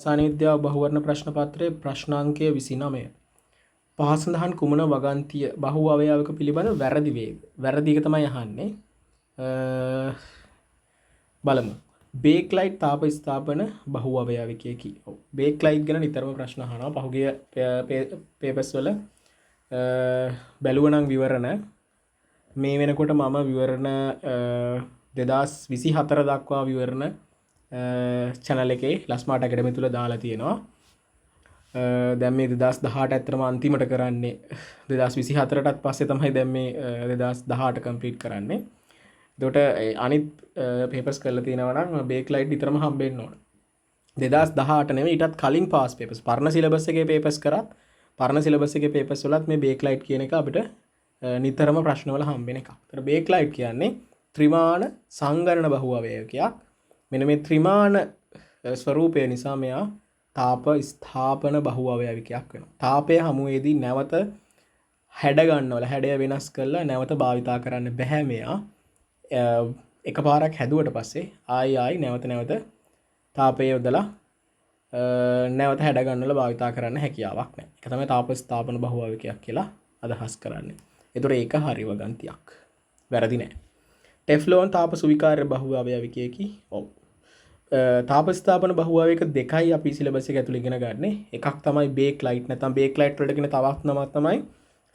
රසායන විද්‍යාව බහුවර්ණ ප්‍රශ්න පත්‍රයේ ප්‍රශ්නාංකය 29. පහ සඳහන් කුමන වගන්තිය බහු අවයවක පිළිබඳ වැරදි වේද? වැරදි එක තමයි අහන්නේ. බලමු. බේක්ලයිට් තාප ස්ථාපන බහු අවයවිකයකි. ඔව්. බේක්ලයිට් ගැන නිතරම ප්‍රශ්න අහනවා. පහුගිය පේපර්ස් වල බැලුවනම් විවරණ මේ වෙනකොට මම විවරණ 2024 දක්වා විවරණ channel එකේ ලස්මාට ඇකඩමි තුල දාලා තියෙනවා. දැන් මේ 2018 ඇත්තටම අන්තිමට කරන්නේ 2024ටත් පස්සේ තමයි දැන් මේ 2018 කම්ප්ලීට් කරන්නේ. එතකොට අනිත් පේපර්ස් කරලා තියෙනවා නම් බේක්ලයිට් විතරම හම්බෙන්න ඕන. 2018 නෙවෙයි ඊටත් කලින් පාස් පේපර්ස් පරණ සිලබස් එකේ පේපර්ස් කරත් පරණ සිලබස් එකේ පේපර්ස් වලත් මේ බේක්ලයිට් කියන එක අපිට නිතරම ප්‍රශ්නවල හම්බෙන එකක්. ඒතර බේක්ලයිට් කියන්නේ ත්‍රිමාන සංගණන බහු අවයවකයක්. මෙන්න මේ ත්‍රිමාන ස්වරූපය නිසා මෙයා තාප ස්ථාපන බහු අවයවිකයක් වෙනවා. තාපය හමුවේදී නැවත හැඩ ගන්නවල හැඩය වෙනස් කරලා නැවත භාවිතා කරන්න බෑ මෙයා. එකපාරක් හැදුවට පස්සේ ආයි නැවත තාපය යොදලා නැවත හැඩ ගන්නවල භාවිතා කරන්න හැකියාවක් නැහැ. ඒක තමයි තාප ස්ථාපන බහු අවයවිකයක් කියලා අදහස් කරන්නේ. ඒතර ඒක හරි වගන්තියක්. වැරදි නෑ. ටෙෆ්ලෝන් තාප සුවිකාර්ය බහු අවයවිකයකි. ඔව්. තාප ස්ථාපන බහු අවයවික දෙකයි අපි සිලබස් එක ඇතුළේ ඉගෙන ගන්න. එකක් තමයි බේක්ලයිට්. නැත්නම් බේක්ලයිට් වලට කියන තවත් නමක් තමයි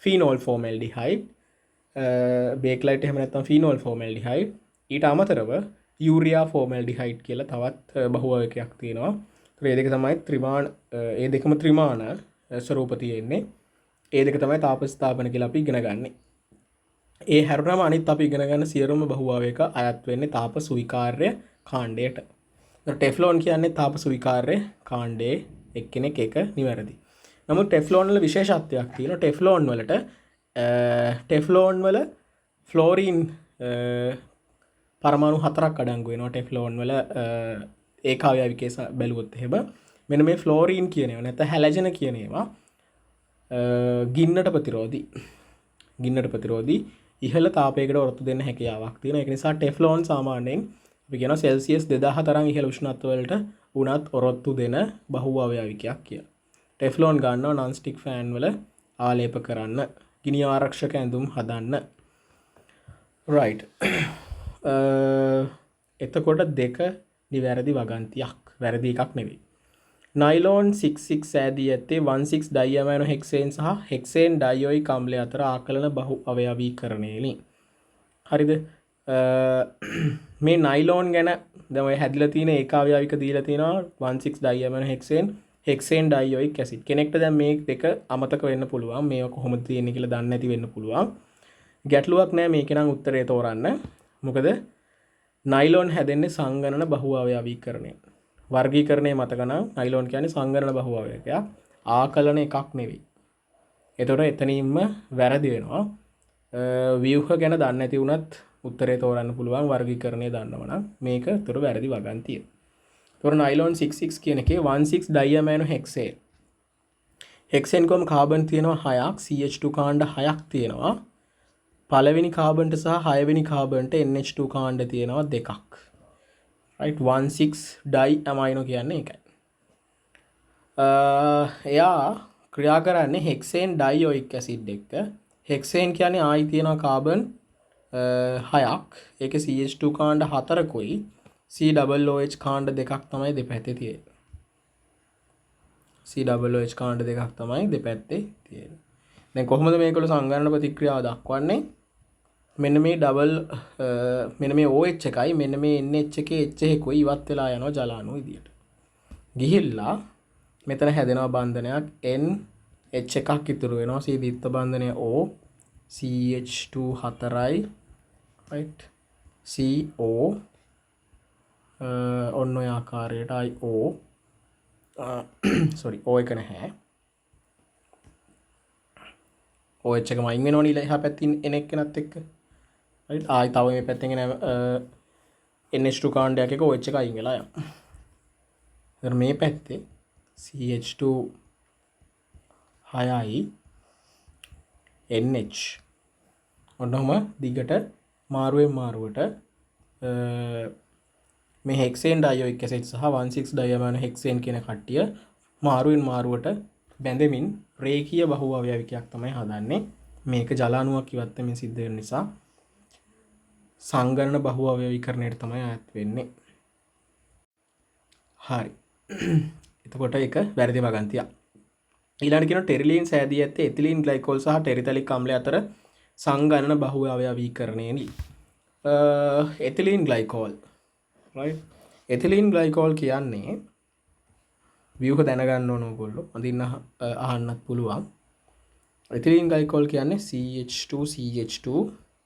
ෆීනෝල් ෆෝමල්ඩිහයිඩ්. බේක්ලයිට් එහෙම නැත්නම් ෆීනෝල් ෆෝමල්ඩිහයිඩ්. ඊට අමතරව යූරියා ෆෝමල්ඩිහයිඩ් කියලා තවත් බහු අවයවකයක් තියෙනවා. ඒ දෙක තමයි ඒ දෙකම ත්‍රිමාන ස්වරූප තියෙන්නේ. ඒ දෙක තමයි තාප ස්ථාපන කියලා අපි ඉගෙන ගන්නේ. ඒ හැරුණම අනිත් අපි ඉගෙන ගන්න සියලුම බහු අවයවක අයත් වෙන්නේ තාප සුවිකාර්ය කාණ්ඩයට. ටෙෆ්ලෝන් කියන්නේ තාප සුවිකාර්ය කාණ්ඩයේ එක්කෙනෙක් එක නිවැරදි. නමුත් ටෙෆ්ලෝන් වල විශේෂත්වයක් තියෙනවා. ටෙෆ්ලෝන් වල ෆ්ලෝරින් පරමාණු 4ක් අඩංගු වෙනවා. ටෙෆ්ලෝන් වල ඒකාවයවිකයේ බැලුවොත් එහෙම මෙන්න මේ ෆ්ලෝරින් කියන ඒවා නැත්නම් හැලජන කියන ඒවා ගින්නට ප්‍රතිරෝධී ඉහළ තාපයකට ඔරොත්තු දෙන්න හැකියාවක් තියෙනවා. ඒක නිසා ටෙෆ්ලෝන් සාමාන්‍යයෙන් අපි කියනවා සෙල්සියස් 2000 තරම් ඉහළ උෂ්ණත්ව වලට උණත් ඔරොත්තු දෙන බහු අවයවිකයක් කියලා. ටෙෆ්ලෝන් ගන්නවා non stick fan වල ආලේප කරන්න, ගිනි ආරක්ෂක ඇඳුම් හදන්න. right. එතකොට දෙක නිවැරදි වගන්තියක්. වැරදි එකක් නෙවෙයි. නයිලෝන් 66 ඈදී ඇත්තේ 16 ඩයිඇමයිනෝ හෙක්සේන් සහ හෙක්සේන් ඩයොයික් අම්ලය අතර ආකලන බහු අවයවීකරණයලින්. හරිද? මේ නයිලෝන් ගැන දැන් ඔය හැදිලා තියෙන ඒකාවයවික දීලා තියෙනවා 16 ඩයිඇමයිනෝ හෙක්සේන් ඩයොයික් ඇසිඩ්. කෙනෙක්ට දැන් මේ දෙක අමතක වෙන්න පුළුවන්. මේක කොහොමද තියෙන්නේ කියලා දන්නේ නැති වෙන්න පුළුවන්. ගැටලුවක් නැහැ මේකේ නම් උත්තරේ තෝරන්න. මොකද නයිලෝන් හැදෙන්නේ සංගණන බහු අවයවීකරණය. වර්ගීකරණය මතක නම් නයිලෝන් කියන්නේ සංගණන බහු අවයවකයක්. ආකලන එකක් නෙවෙයි. ඒතකොට එතනින්ම වැරදි වෙනවා. ව්‍යුහ ගැන දන්නේ නැති වුණත් උත්තරේ තෝරන්න පුළුවන් වර්ගීකරණය දන්නවනම් මේක උතර වැරදි වගන්තිය. ඒතකොට නයිලෝන් 66 කියන එකේ 16 ඩයිඇමයිනෝ හෙක්සේන්. හෙක්සේන් කොම කාබන් තියෙනවා 6ක්, CH2 කාණ්ඩ 6ක් තියෙනවා. පළවෙනි කාබන්ට සහ 6 වෙනි කාබන්ට NH2 කාණ්ඩ තියෙනවා 2ක්. right 16 ඩයිඇමයිනෝ කියන්නේ ඒකයි. එයා ක්‍රියා කරන්නේ හෙක්සේන් ඩයොයික් ඇසිඩ් එක්ක. හෙක්සේන් කියන්නේ ආයි තියෙනවා කාබන් 6ක්. ඒකේ CH2 කාණ්ඩ 4කුයි COOH කාණ්ඩ 2ක් තමයි දෙපැත්තේ තියෙන්නේ. COOH කාණ්ඩ 2ක් තමයි දෙපැත්තේ තියෙන්නේ. දැන් කොහොමද මේකවල සංගණන ප්‍රතික්‍රියාව දක්වන්නේ? මෙන්න මේ මෙන්න මේ OH එකයි මෙන්න මේ NH එකේ H එකකුයි ඉවත් වෙලා යනවා ජල අණු විදියට. ගිහිල්ලා මෙතන හැදෙනවා බන්ධනයක් NH එකක් ඉතුරු වෙනවා. සීදීත්ව බන්ධනය O CH2 4යි right CO ඔන්න ඔය ආකාරයට O sorry O එක නැහැ. OH එක මයින් වෙනවනේ එහා පැත්තින් එන එක්කෙනත් එක්ක. right ආයි තව මේ පැත්තෙන් එන NH2 කාණ්ඩයක් එක OH එක අයින් වෙලා යනවා. එතන මේ පැත්තේ CH2 6යි NH ඔන්නම දිගට මාරුවෙන් මාරුවට මේ හෙක්සේන් ඩයෝයික් ඇසිඩ් සහ 1,6 ඩයමයිනෝ හෙක්සේන් කියන කට්ටිය මාරුවෙන් මාරුවට බැඳෙමින් රේඛීය බහුව අවයවිකයක් තමයි හදන්නේ. මේක ජල අණුවක් ඉවත් වෙමින් සිද්ධ වෙන නිසා සංගණන බහුව අවයවීකරණයට තමයි අයත් වෙන්නේ. හරි. එතකොට ඒක වැරදි වගන්තියක්. ඊළඟට කියන ටෙරිලීන් සෑදී ඇත්තේ එතිලීන් ග්ලයිකෝල් සහ ටෙරිතලික් අම්ලය අතර සංගණන බහුව අවයවීකරණයෙනි. එතිලීන් ග්ලයිකෝල් right. එතිලීන් ග්ලයිකෝල් කියන්නේ ව්‍යුහ දැනගන්න ඕන ඕගොල්ලෝ. අඳින්න අහන්නත් පුළුවන්. එතිලීන් ග්ලයිකෝල් කියන්නේ CH2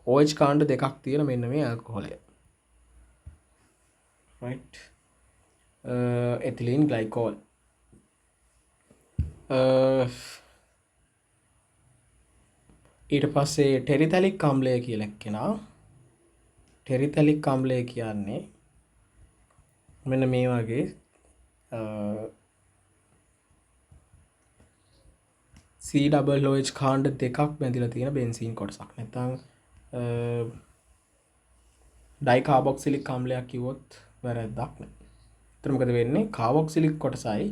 OH කාණ්ඩ දෙකක් තියෙන මෙන්න මේ ඇල්කොහොලය. right. එතිලීන් ග්ලයිකෝල් ඊට පස්සේ ටෙරිතලික් අම්ලය කියලා එක්කෙනා. ටෙරිතලික් අම්ලය කියන්නේ මෙන්න මේ වගේ COOH කාණ්ඩ දෙකක් බැඳිලා තියෙන බෙන්සීන් කොටසක්. නැත්නම් ඩයිකාබොක්සිලික් අම්ලයක් කිව්වොත් වැරද්දක් නෑ. එතන මොකද වෙන්නේ? කාබොක්සිලික් කොටසයි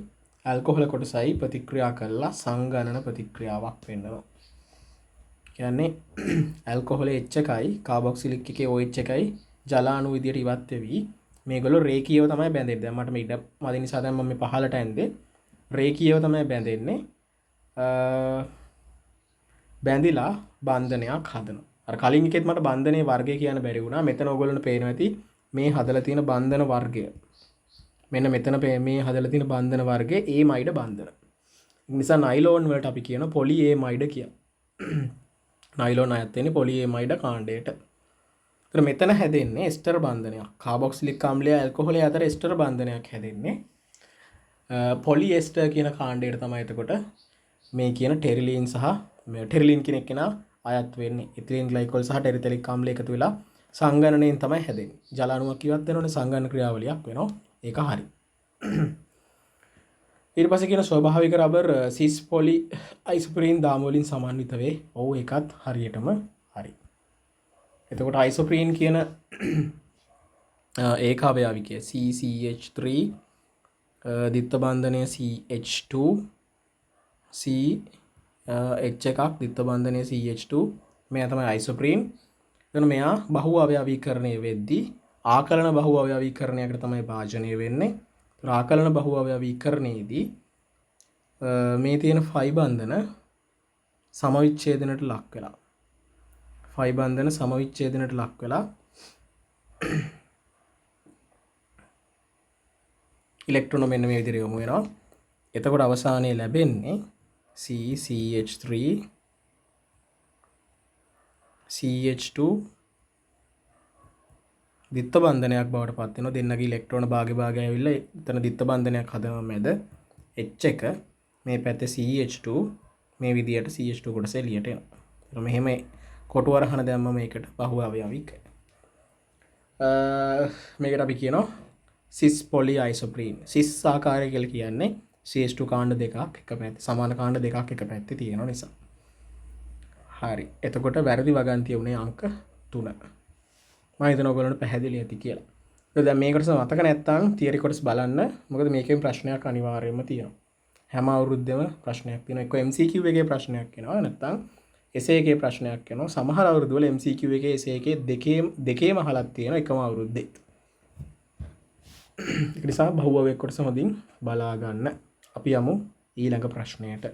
ඇල්කොහොල කොටසයි ප්‍රතික්‍රියා කරලා සංගණන ප්‍රතික්‍රියාවක් වෙන්නවා. කියන්නේ ඇල්කොහොලේ H එකයි කාබොක්සිලික් එකේ OH එකයි ජල අණු විදියට ඉවත් වෙවි. මේගොල්ලෝ රේඛීයව තමයි බැඳෙන්නේ. දැන් මට මේ ඉඩ මදි නිසා දැන් මම මේ පහලට ඇන්දේ. රේඛීයව තමයි බැඳෙන්නේ. බැඳිලා බන්ධනයක් හදනවා. අර කලින් එකෙත් මට බන්ධනයේ වර්ගය කියන්න බැරි වුණා. මෙතන ඕගොල්ලන්ට පේනවා ඇති මේ හදලා තියෙන බන්ධන වර්ගය. මෙන්න මෙතන මේ හදලා තියෙන බන්ධන වර්ගය ඒමයිඩ බන්ධන. ඒ නිසා නයිලෝන් වලට අපි කියන පොලි ඒමයිඩ කියලා. නයිලෝන් අයත් වෙන්නේ පොලි ඒමයිඩ කාණ්ඩයට. ඒතර මෙතන හැදෙන්නේ එස්ටර් බන්ධනයක්. කාබොක්සිලික් අම්ලය ඇල්කොහොලේ අතර එස්ටර් බන්ධනයක් හැදෙන්නේ. පොලි එස්ටර් කියන කාණ්ඩයට තමයි එතකොට මේ කියන ටෙරිලීන් සහ ටෙරිලීන් කියන කෙනා අයත් වෙන්නේ. එතිලීන් ග්ලයිකෝල් සහ ටෙරිතලික් අම්ල එකතු වෙලා සංගණනයෙන් තමයි හැදෙන්නේ. ජල අණුවක් ඉවත් වෙනෝනේ සංගණන ක්‍රියාවලියක් වෙනවා. ඒක හරි. ඊට පස්සේ කියන ස්වභාවික රබර් සිස් පොලි අයිසෝප්‍රීන් දාම වලින් සමන්විත වේ. ඔව් ඒකත් හරියටම හරි. එතකොට අයිසෝප්‍රීන් කියන ඒක අවයවිකය CCH3 දිත්ත බන්ධනය CH2 C H එකක් දිත්ත බන්ධනය CH2 මෙයා තමයි අයිසෝප්‍රීන්. එතන මෙයා බහුව අවයවීකරණය වෙද්දී ආකලන බහුව අවයවීකරණයකට තමයි භාජනය වෙන්නේ. ආකලන බහුව අවයවීකරණයේදී මේ තියෙන ෆයි බන්ධන සමවිච්ඡේදනයට ලක් වෙලා ෆයි බන්ධන සමවිච්ඡේදනයට ලක් වෙලා ඉලෙක්ට්‍රෝන මෙන්න මේ විදිහට යොමු වෙනවා. එතකොට අවසානයේ ලැබෙන්නේ CH3 CH2 දිත්ත බන්ධනයක් බවට පත් වෙනවා. දෙන්නගේ ඉලෙක්ට්‍රෝන භාගේ ඇවිල්ලා එතන දිත්ත බන්ධනයක් හදනවා මැද H එක මේ පැත්තේ CH2 මේ විදියට CH2 කොටස එළියට එනවා. මෙහෙම කොටු වරහන දැම්ම මේකට බහුව අවයවික. මේකට අපි කියනවා සිස් පොලි අයිසෝප්‍රීන්. සිස් ආකාරය කියලා කියන්නේ CH2 කාණ්ඩ දෙකක් එක පැත්තේ සමාන කාණ්ඩ දෙකක් එක පැත්තේ තියෙන නිසා. හරි. එතකොට වැරදි වගන්තිය උනේ අංක 3. මම හිතනවා ඔයගොල්ලන්ට පැහැදිලි ඇති කියලා. දැන් මේ කොටස මතක නැත්නම් තියරි කොටස බලන්න. මොකද මේකෙන් ප්‍රශ්නයක් අනිවාර්යයෙන්ම තියෙනවා. හැම අවුරුද්දෙම ප්‍රශ්නයක් තියෙනවා. එක්ක MCQ එකේ ප්‍රශ්නයක් එනවා නැත්නම් essay එකේ ප්‍රශ්නයක් එනවා. සමහර අවුරුදු වල MCQ එකේ essay එකේ දෙකේම අහලක් තියෙනවා එකම අවුරුද්දේ. ඒක නිසා බහුව වේ කොටස හොඳින් බලා ගන්න. අපි යමු ඊළඟ ප්‍රශ්නයට.